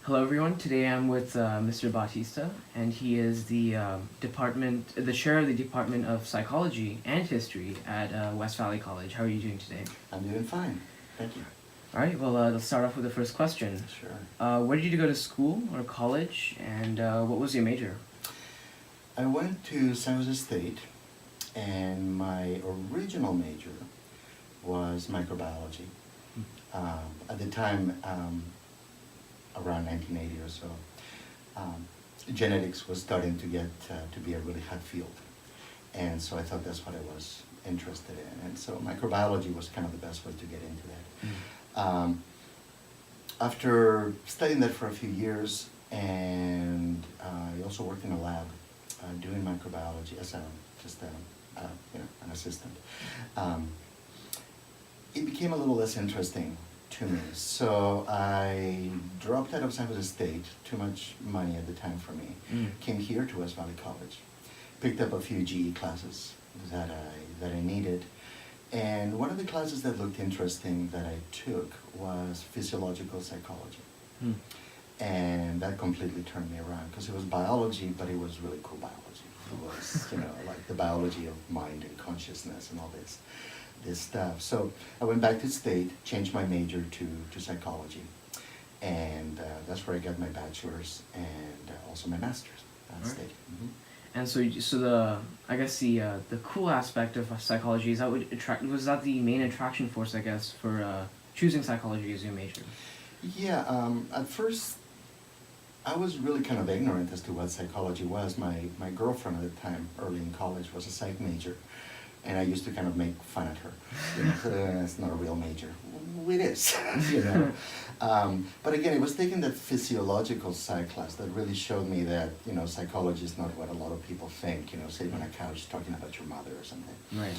Hello, everyone. Today I'm with Mr. Bautista, and he is the chair of the Department of Psychology and History at West Valley College. How are you doing today? I'm doing fine. Thank you. All right. Well, let's start off with the first question. Sure. Where did you go to school or college, and what was your major? I went to San Jose State, and my original major was microbiology. At the time, around 1980 or so, um, genetics was starting to get to be a really hot field. And so I thought that's what I was interested in. And so microbiology was kind of the best way to get into that. After studying that for a few years, and I also worked in a lab doing microbiology as an assistant. It became a little less interesting to me. So I dropped out of San Jose State, too much money at the time for me, came here to West Valley College, picked up a few GE classes that I needed. And one of the classes that looked interesting that I took was physiological psychology. And that completely turned me around because it was biology, but it was really cool biology. It was, like the biology of mind and consciousness and all this stuff. So I went back to state, changed my major to psychology, and that's where I got my bachelor's and also my master's at state. And the cool aspect of psychology is was that the main attraction force, I guess, for choosing psychology as your major? Yeah, at first I was really kind of ignorant as to what psychology was. My girlfriend at the time, early in college, was a psych major, and I used to kind of make fun at her. It's not a real major. It is, But again, it was taking that physiological psych class that really showed me that, psychology is not what a lot of people think, sitting on a couch talking about your mother or something. Right.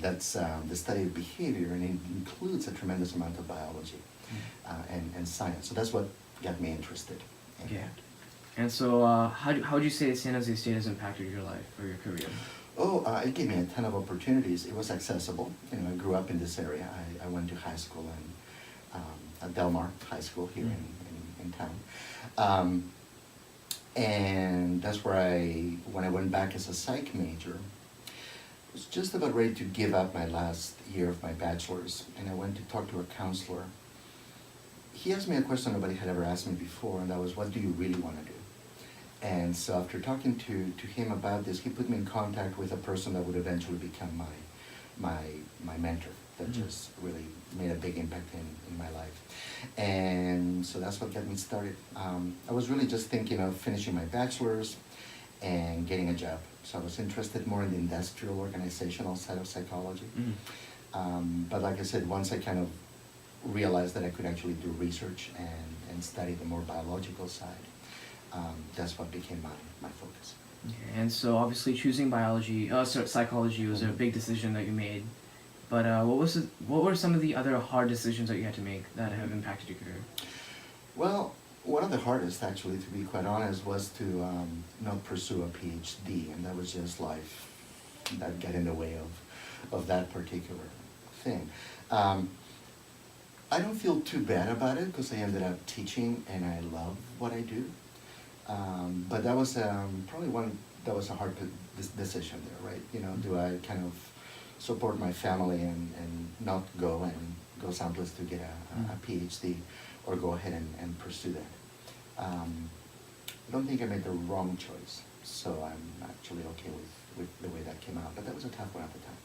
That's the study of behavior, and it includes a tremendous amount of biology and science. So that's what got me interested in that. And so how would you say San Jose State has impacted your life or your career? It gave me a ton of opportunities. It was accessible. I grew up in this area. I went to high school at Del Mar High School here in town. And that's where when I went back as a psych major, I was just about ready to give up my last year of my bachelor's, and I went to talk to a counselor. He asked me a question nobody had ever asked me before, and that was, what do you really want to do? And so after talking to him about this, he put me in contact with a person that would eventually become my mentor, that just really made a big impact in my life. And so that's what got me started. I was really just thinking of finishing my bachelor's and getting a job. So I was interested more in the industrial organizational side of psychology. But like I said, once I kind of realized that I could actually do research and study the more biological side, that's what became my focus. Okay. And so obviously choosing psychology was a big decision that you made. But what were some of the other hard decisions that you had to make that have impacted your career? Well, one of the hardest, actually, to be quite honest, was to not pursue a PhD, and that was just life that got in the way of that particular thing. I don't feel too bad about it because I ended up teaching and I love what I do. But that was probably that was a hard decision there, right? Do I kind of support my family and not go someplace to get a PhD, or go ahead and pursue that? I don't think I made the wrong choice, so I'm actually okay with the way that came out, but that was a tough one at the time.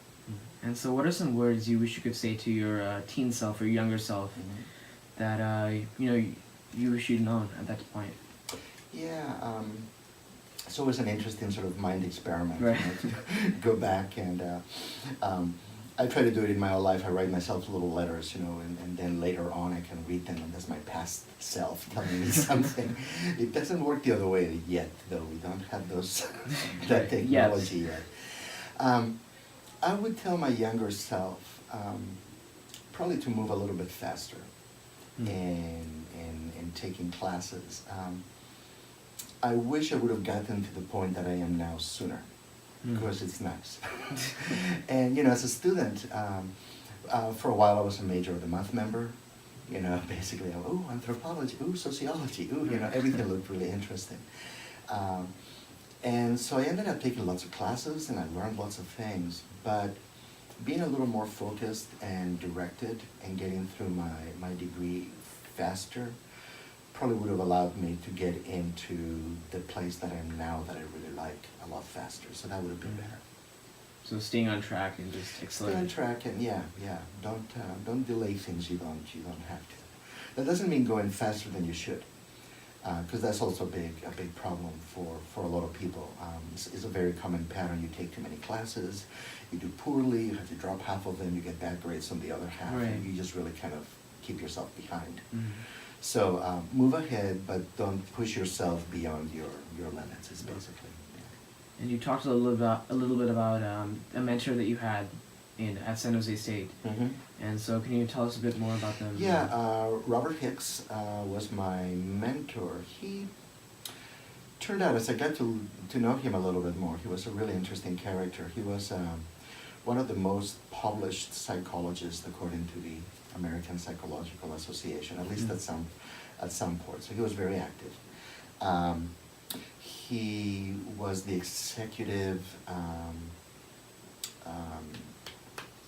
And so what are some words you wish you could say to your teen self or younger self that you wish you'd known at that point? Yeah, it's always an interesting sort of mind experiment, right? To go back and I try to do it in my whole life. I write myself little letters, and then later on I can read them, and that's my past self telling me something. It doesn't work the other way yet, though. We don't have that technology yet. I would tell my younger self probably to move a little bit faster in taking classes. I wish I would have gotten to the point that I am now sooner, because it's nice. And as a student, for a while I was a major of the month member, you know, basically, ooh, anthropology, ooh, sociology, ooh, you know, everything looked really interesting. And so I ended up taking lots of classes and I learned lots of things, but being a little more focused and directed and getting through my degree faster probably would have allowed me to get into the place that I am now that I really like a lot faster. So that would have been better. So staying on track and just accelerating. Stay on track and yeah. Don't delay things you don't have to. That doesn't mean going faster than you should, because that's also a big problem for a lot of people. It's a very common pattern. You take too many classes, you do poorly, you have to drop half of them, you get bad grades on the other half, right. and you just really kind of keep yourself behind. Mm-hmm. So move ahead, but don't push yourself beyond your limits. Is basically. Yeah. And you talked a little bit about a mentor that you had at San Jose State. Mm-hmm. And so, can you tell us a bit more about them? Yeah, Robert Hicks was my mentor. He turned out, as I got to know him a little bit more, he was a really interesting character. He was one of the most published psychologists according to the American Psychological Association, at least at some point. So he was very active. He was the executive,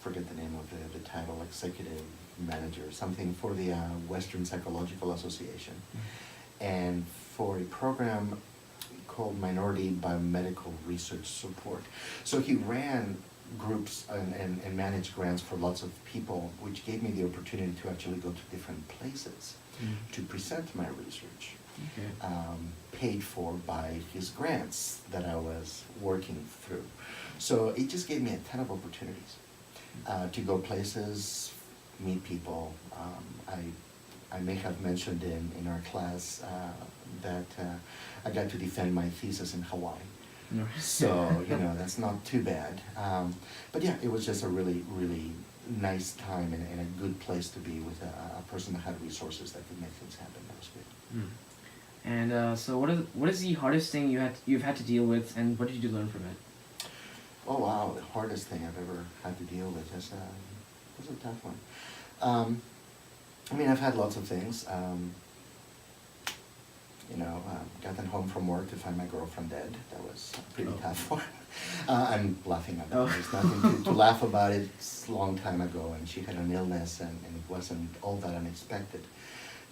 forget the name of the title, executive manager, something for the Western Psychological Association, and for a program called Minority Biomedical Research Support. So he ran groups and managed grants for lots of people, which gave me the opportunity to actually go to different places to present my research, paid for by his grants that I was working through. So it just gave me a ton of opportunities to go places, meet people. I may have mentioned in our class that I got to defend my thesis in Hawaii. So, you know, that's not too bad. But yeah, it was just a really, really nice time and a good place to be with a person that had resources that could make things happen. That was good. Mm. And so what is the hardest thing you've had to deal with, and what did you learn from it? Oh wow, the hardest thing I've ever had to deal with is a tough one. I mean, I've had lots of things. Gotten home from work to find my girlfriend dead. That was a pretty tough one. I'm laughing at it. There's nothing to laugh about. It's a long time ago, and she had an illness, and it wasn't all that unexpected.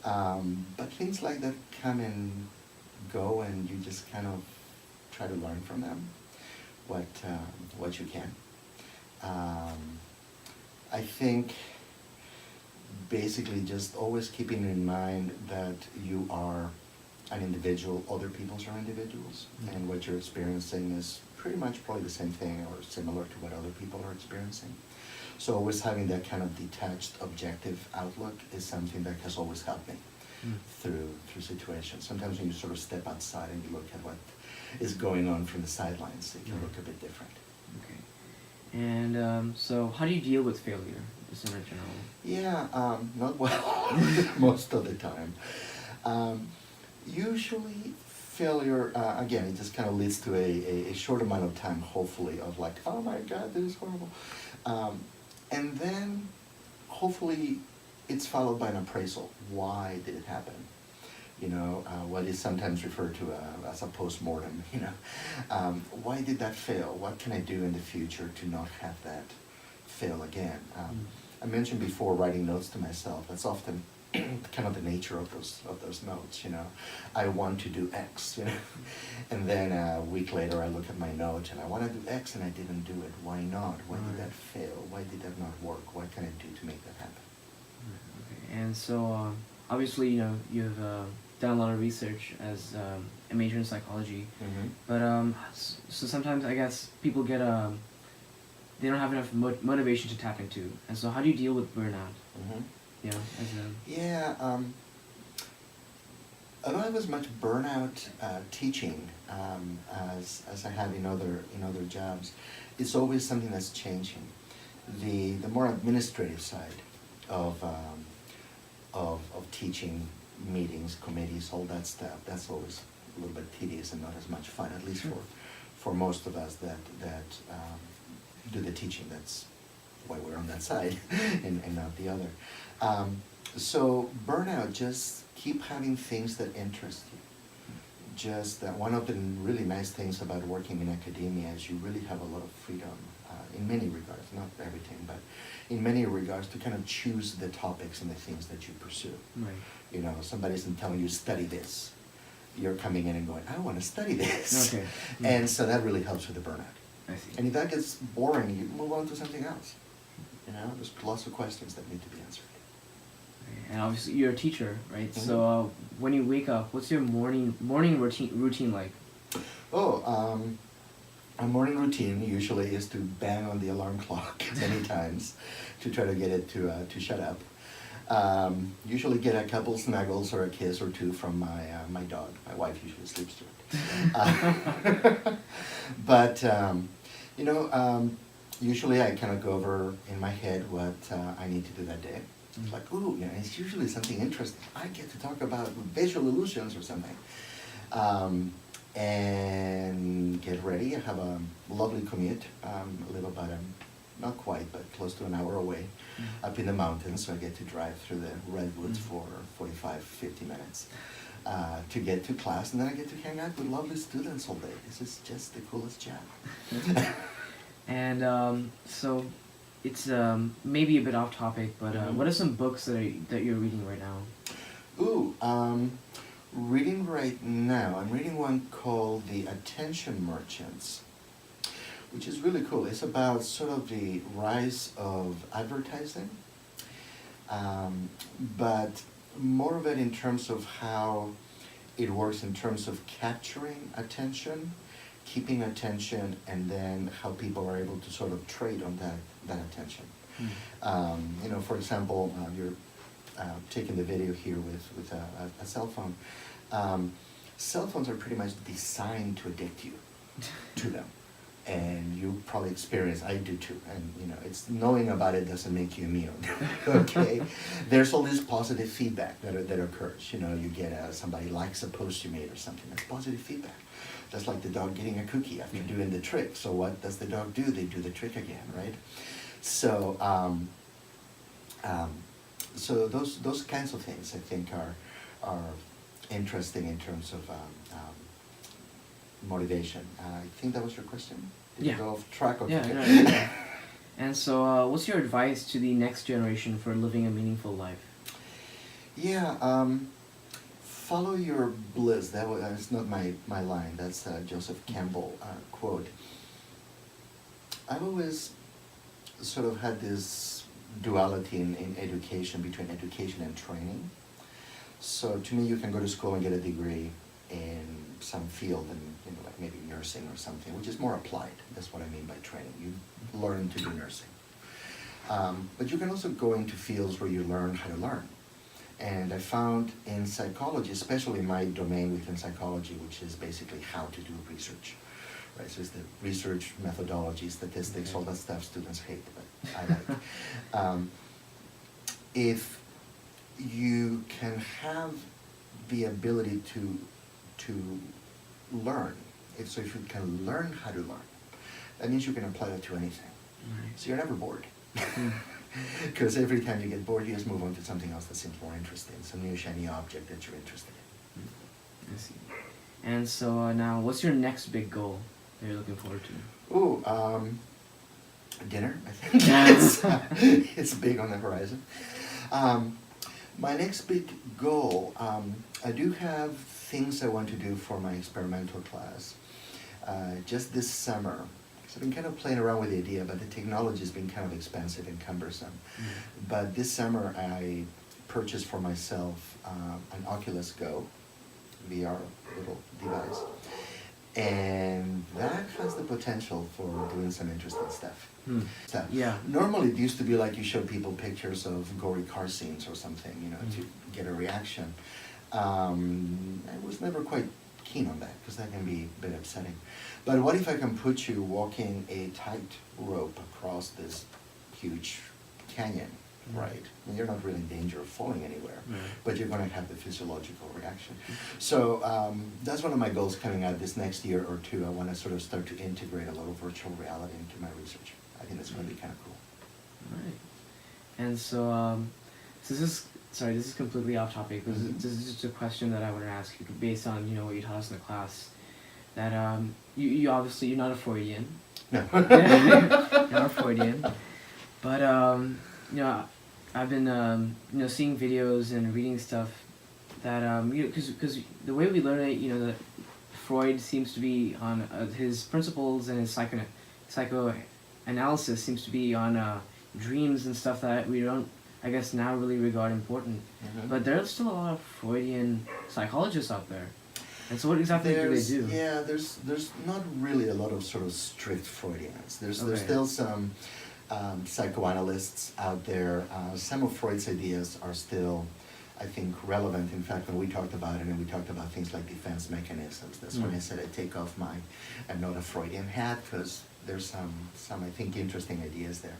But things like that come and go, and you just kind of try to learn from them what you can. I think basically just always keeping in mind that you are an individual, other people are individuals, and what you're experiencing is pretty much probably the same thing or similar to what other people are experiencing. So always having that kind of detached, objective outlook is something that has always helped me through situations. Sometimes when you sort of step outside and you look at what is going on from the sidelines, it can look a bit different. Okay. And so how do you deal with failure, just in general? Yeah, not well most of the time. Usually failure, again, it just kind of leads to a short amount of time, hopefully, of like, oh my God, this is horrible. And then hopefully it's followed by an appraisal. Why did it happen? You know, what is sometimes referred to as a post-mortem, you know. Why did that fail? What can I do in the future to not have that fail again? I mentioned before writing notes to myself. That's often kind of the nature of those notes, you know. I want to do X, you know. And then a week later I look at my notes and I want to do X and I didn't do it. Why not? Why did that fail? Why did that not work? What can I do to make that happen? Okay. And so obviously, you know, you've done a lot of research as a major in psychology, but so sometimes I guess people get they don't have enough motivation to tap into. And so how do you deal with burnout? Yeah, I don't have as much burnout teaching as I have in other jobs. It's always something that's changing. The more administrative side of teaching, meetings, committees, all that stuff, that's always a little bit tedious and not as much fun, at least for most of us that do the teaching. That's why we're on that side and not the other. So burnout, just keep having things that interest you. Just that one of the really nice things about working in academia is you really have a lot of freedom in many regards, not everything, but in many regards to kind of choose the topics and the things that you pursue. Right. You know, somebody isn't telling you study this. You're coming in and going, I want to study this. Okay. And so that really helps with the burnout. I see. And if that gets boring, you move on to something else. You know, there's lots of questions that need to be answered. And obviously, you're a teacher, right? Mm-hmm. So when you wake up, what's your morning routine like? A morning routine usually is to bang on the alarm clock many times to try to get it to shut up. Usually get a couple snuggles or a kiss or two from my dog. My wife usually sleeps through it. But usually I kind of go over in my head what I need to do that day. It's like, ooh, you know, it's usually something interesting. I get to talk about visual illusions or something. And get ready. I have a lovely commute. I live about, not quite, but close to an hour away up in the mountains. So I get to drive through the redwoods for 45, 50 minutes to get to class. And then I get to hang out with lovely students all day. This is just the coolest job. And so it's maybe a bit off topic, but what are some books that you're reading right now? Reading right now, I'm reading one called The Attention Merchants, which is really cool. It's about sort of the rise of advertising, but more of it in terms of how it works in terms of capturing attention, keeping attention, and then how people are able to sort of trade on that attention. For example, you're taking the video here with a cell phone. Cell phones are pretty much designed to addict you to them. And you probably experience, I do too, and it's knowing about it doesn't make you immune. Okay, there's all this positive feedback that occurs. You get somebody likes a post you made or something. That's positive feedback. Just like the dog getting a cookie after doing the trick. So what does the dog do? They do the trick again, right? So so those kinds of things I think are interesting in terms of motivation. I think that was your question. Did you go off track? Okay. Yeah. And so, what's your advice to the next generation for living a meaningful life? Yeah, follow your bliss. That's not my line. That's Joseph Campbell quote. I've always sort of had this duality in education between education and training. So to me, you can go to school and get a degree in some field, and like maybe nursing or something, which is more applied. That's what I mean by training. You learn to do nursing. But you can also go into fields where you learn how to learn. And I found in psychology, especially my domain within psychology, which is basically how to do research. Right, so it's the research methodology, statistics, all that stuff students hate, but I like. If you can have the ability to learn, if you can learn how to learn, that means you can apply that to anything. Right. So you're never bored. Because every time you get bored, you just move on to something else that seems more interesting, some new shiny object that you're interested in. I see. And so now, what's your next big goal that you're looking forward to? Dinner, I think. It's big on the horizon. My next big goal, I do have things I want to do for my experimental class. Just this summer, because I've been kind of playing around with the idea, but the technology has been kind of expensive and cumbersome. But this summer I purchased for myself an Oculus Go VR little device. And that has the potential for doing some interesting stuff. Yeah. Normally it used to be like you show people pictures of gory car scenes or something, to get a reaction. I was never quite keen on that because that can be a bit upsetting. But what if I can put you walking a tight rope across this huge canyon, right? And you're not really in danger of falling anywhere, but you're going to have the physiological reaction. So that's one of my goals coming out this next year or two. I want to sort of start to integrate a little virtual reality into my research. I think that's going to be kind of cool. Right. And so, sorry, this is completely off topic. This is just a question that I want to ask you based on, you know, what you taught us in the class. That you obviously you're not a Freudian. No. You're not a Freudian, but you know, I've been you know, seeing videos and reading stuff that you know, because the way we learn it, you know, that Freud seems to be on his principles and his psychoanalysis seems to be on dreams and stuff that we don't, I guess, now really regard important. But there's still a lot of Freudian psychologists out there. And so what exactly do they do? Yeah, there's not really a lot of sort of strict Freudians. There's still some psychoanalysts out there. Some of Freud's ideas are still, I think, relevant. In fact, when we talked about it, and we talked about things like defense mechanisms, that's when I said I take off my I'm not a Freudian hat, because there's some I think interesting ideas there.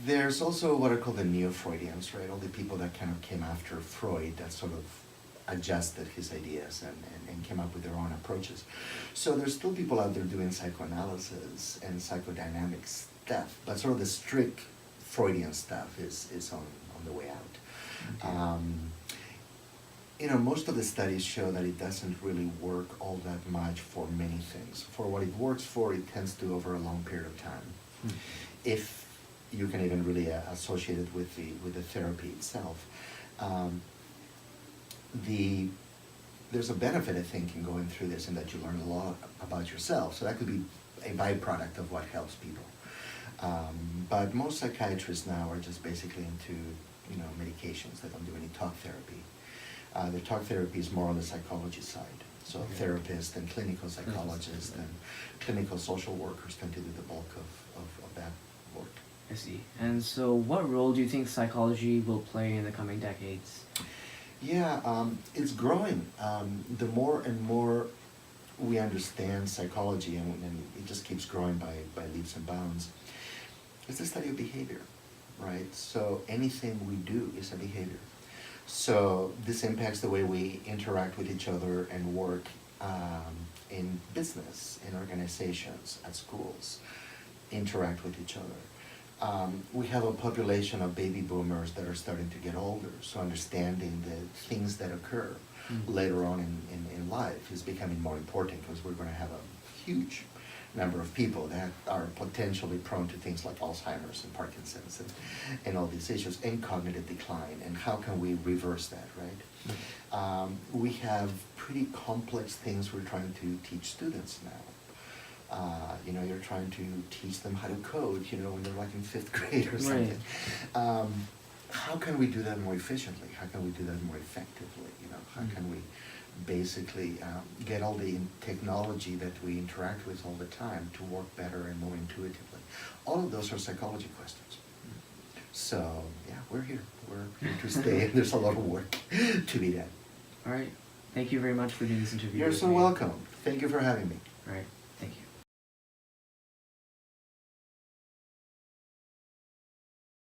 There's also what are called the neo-Freudians, right? All the people that kind of came after Freud that sort of adjusted his ideas and came up with their own approaches. So there's still people out there doing psychoanalysis and psychodynamic stuff, but sort of the strict Freudian stuff is on the way out. Okay. You know, most of the studies show that it doesn't really work all that much for many things. For what it works for, it tends to over a long period of time. If you can even really associate it with the therapy itself. There's a benefit, I think, in going through this, in that you learn a lot about yourself. So that could be a byproduct of what helps people. But most psychiatrists now are just basically into, you know, medications. They don't do any talk therapy. The talk therapy is more on the psychology side. So therapists and clinical psychologists and clinical social workers tend to do the bulk of that work. I see. And so what role do you think psychology will play in the coming decades? Yeah, it's growing. The more and more we understand psychology, and it just keeps growing by leaps and bounds, it's the study of behavior, right? So anything we do is a behavior. So this impacts the way we interact with each other and work in business, in organizations, at schools, interact with each other. We have a population of baby boomers that are starting to get older, so understanding the things that occur later on in life is becoming more important, because we're going to have a huge number of people that are potentially prone to things like Alzheimer's and Parkinson's and all these issues, and cognitive decline, and how can we reverse that, right? We have pretty complex things we're trying to teach students now. You know, you're trying to teach them how to code, you know, when they're like in 5th grade or something. Right. How can we do that more efficiently? How can we do that more effectively? You know, how can we basically get all the technology that we interact with all the time to work better and more intuitively? All of those are psychology questions. So, yeah, we're here. We're here to stay, and there's a lot of work to be done. All right. Thank you very much for doing this interview. You're so welcome. Thank you for having me. All right.